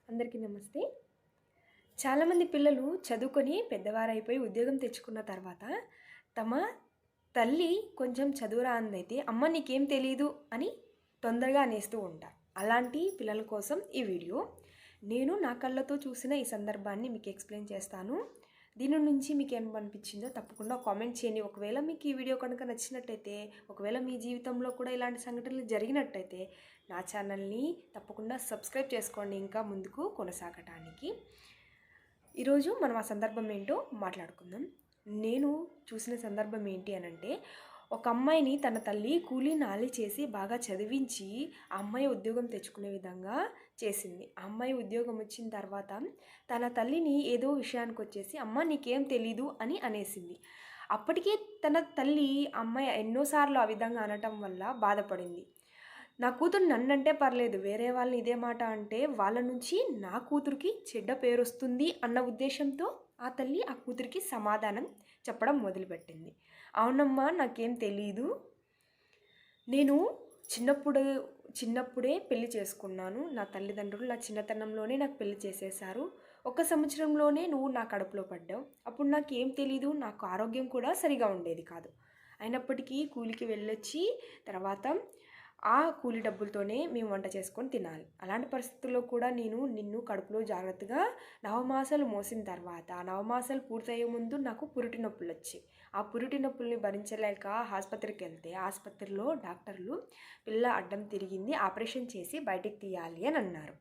అందరికీ నమస్తే. చాలామంది పిల్లలు చదువుకొని పెద్దవారైపోయి ఉద్యోగం తెచ్చుకున్న తర్వాత తమ తల్లి కొంచెం చదువు రానిదైతే అమ్మ నీకేం తెలీదు అని తొందరగా అనేస్తూ ఉంటారు. అలాంటి పిల్లల కోసం ఈ వీడియో. నేను నా కళ్ళతో చూసిన ఈ సందర్భాన్ని మీకు ఎక్స్‌ప్లెయిన్ చేస్తాను. దీని నుంచి మీకేమనిపించిందో తప్పకుండా కామెంట్ చేయండి. ఒకవేళ మీకు ఈ వీడియో కనుక నచ్చినట్టయితే, ఒకవేళ మీ జీవితంలో కూడా ఇలాంటి సంఘటనలు జరిగినట్టయితే నా ఛానల్ని తప్పకుండా సబ్స్క్రైబ్ చేసుకోండి ఇంకా ముందుకు కొనసాగటానికి. ఈరోజు మనం ఆ సందర్భం ఏంటో మాట్లాడుకుందాం. నేను చూసిన సందర్భం ఏంటి అనంటే, ఒక అమ్మాయిని తన తల్లి కూలీ నాలి చేసి బాగా చదివించి ఆ అమ్మాయి ఉద్యోగం తెచ్చుకునే విధంగా చేసింది. ఆ అమ్మాయి ఉద్యోగం వచ్చిన తర్వాత తన తల్లిని ఏదో విషయానికి వచ్చేసి అమ్మ నీకేం తెలీదు అని అనేసింది. అప్పటికే తన తల్లి అమ్మాయి ఎన్నోసార్లు ఆ విధంగా అనటం వల్ల బాధపడింది. నా కూతురు నన్నంటే పర్లేదు, వేరే వాళ్ళని ఇదే మాట అంటే వాళ్ళ నుంచి నా కూతురికి చెడ్డ పేరొస్తుంది అన్న ఉద్దేశంతో ఆ తల్లి ఆ కూతురికి సమాధానం చెప్పడం మొదలుపెట్టింది. అవునమ్మా నాకేం తెలీదు, నేను చిన్నప్పుడే పెళ్లి చేసుకున్నాను. నా తల్లిదండ్రులు నా చిన్నతనంలోనే నాకు పెళ్లి చేసేశారు. 1 సంవత్సరంలోనే నువ్వు నా కడుపులో పడ్డావు. అప్పుడు నాకేం తెలీదు, నాకు ఆరోగ్యం కూడా సరిగా ఉండేది కాదు. అయినప్పటికీ కూలికి వెళ్ళొచ్చి తర్వాత ఆ కూలి డబ్బులతోనే మేము వంట చేసుకొని తినాలి. అలాంటి పరిస్థితుల్లో కూడా నేను నిన్ను కడుపులో జాగ్రత్తగా నవమాసాలు మోసిన తర్వాత నవమాసాలు పూర్తయ్యే ముందు నాకు పురిటి నొప్పులు వచ్చాయి. ఆ పురిటి నొప్పుల్ని భరించలేక ఆసుపత్రికి వెళ్తే ఆసుపత్రిలో డాక్టర్లు పిల్ల అడ్డం తిరిగింది, ఆపరేషన్ చేసి బయటికి తీయాలి అని అన్నారు.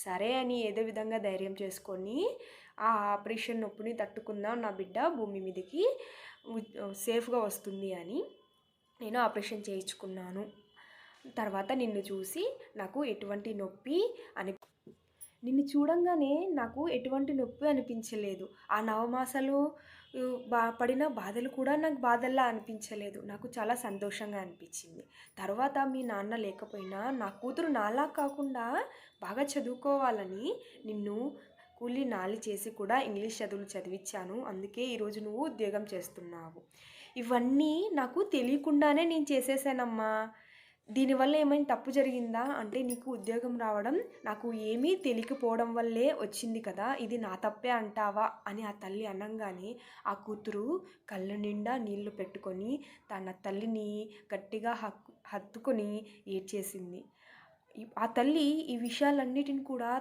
సరే అని ఏదో విధంగా ధైర్యం చేసుకొని ఆ ఆపరేషన్ నొప్పిని తట్టుకుందాం, నా బిడ్డ భూమి మీదకి సేఫ్గా వస్తుంది అని నేను ఆపరేషన్ చేయించుకున్నాను. తర్వాత నిన్ను చూసి నాకు ఎటువంటి నొప్పి నిన్ను చూడంగానే నాకు ఎటువంటి నొప్పి అనిపించలేదు. ఆ నవమాసాలు పడిన బాధలు కూడా నాకు బాధల్లా అనిపించలేదు. నాకు చాలా సంతోషంగా అనిపించింది. తర్వాత మీ నాన్న లేకపోయినా నా కూతురు నాలా కాకుండా బాగా చదువుకోవాలని నిన్ను కూలీ నాలి చేసి కూడా ఇంగ్లీష్ చదువులు చదివించాను. అందుకే ఈరోజు నువ్వు ఉద్యోగం చేస్తున్నావు. ఇవన్నీ నాకు తెలియకుండానే నేను చేసేసానమ్మా. దీనివల్ల ఏమైనా తప్పు జరిగిందా అంటే, నీకు ఉద్యోగం రావడం నాకు ఏమీ తెలియకపోవడం వల్లే వచ్చింది కదా, ఇది నా తప్పే అంటావా అని ఆ తల్లి అనంగానే ఆ కూతురు కళ్ళ నిండా నీళ్లు పెట్టుకొని తన తల్లిని గట్టిగా హత్తుకొని ఏడ్చేసింది. ఆ తల్లి ఈ విషయాలన్నిటిని కూడా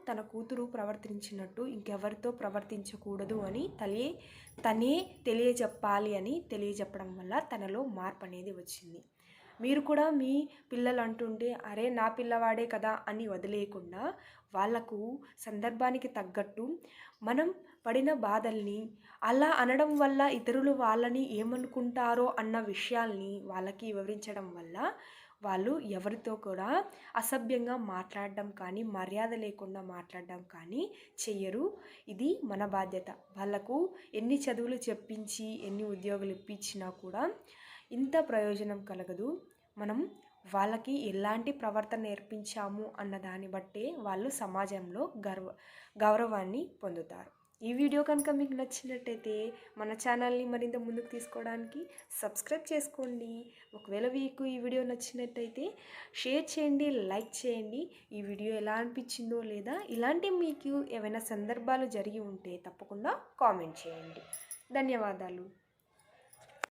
తన కూతురు ప్రవర్తించినట్టు ఇంకెవరితో ప్రవర్తించకూడదు అని తనే తెలియజెప్పాలి అని తెలియజెప్పడం వల్ల తనలో మార్పు అనేది వచ్చింది. మీరు కూడా మీ పిల్లలు అంటుంటే అరే నా పిల్లవాడే కదా అని వదిలేయకుండా వాళ్ళకు సందర్భానికి తగ్గట్టు మనం పడిన బాధల్ని అలా అనడం వల్ల ఇతరులు వాళ్ళని ఏమనుకుంటారో అన్న విషయాల్ని వాళ్ళకి వివరించడం వల్ల వాళ్ళు ఎవరితో కూడా అసభ్యంగా మాట్లాడడం కానీ మర్యాద లేకుండా మాట్లాడడం కానీ చెయ్యరు. ఇది మన బాధ్యత. వాళ్ళకు ఎన్ని చదువులు చెప్పించి ఎన్ని ఉద్యోగాలు ఇప్పించినా కూడా ఇంత ప్రయోజనం కలగదు. మనం వాళ్ళకి ఎలాంటి ప్రవర్తన నేర్పించాము అన్న దాన్ని బట్టే వాళ్ళు సమాజంలో గౌరవాన్ని పొందుతారు. ఈ వీడియో కనుక మీకు నచ్చినట్టయితే మన ఛానల్ని మరింత ముందుకు తీసుకోవడానికి సబ్స్క్రైబ్ చేసుకోండి. ఒకవేళ మీకు ఈ వీడియో నచ్చినట్టయితే షేర్ చేయండి, లైక్ చేయండి. ఈ వీడియో ఎలా అనిపించిందో లేదా ఇలాంటి మీకు ఏమైనా సందర్భాలు జరిగి ఉంటే తప్పకుండా కామెంట్ చేయండి. ధన్యవాదాలు.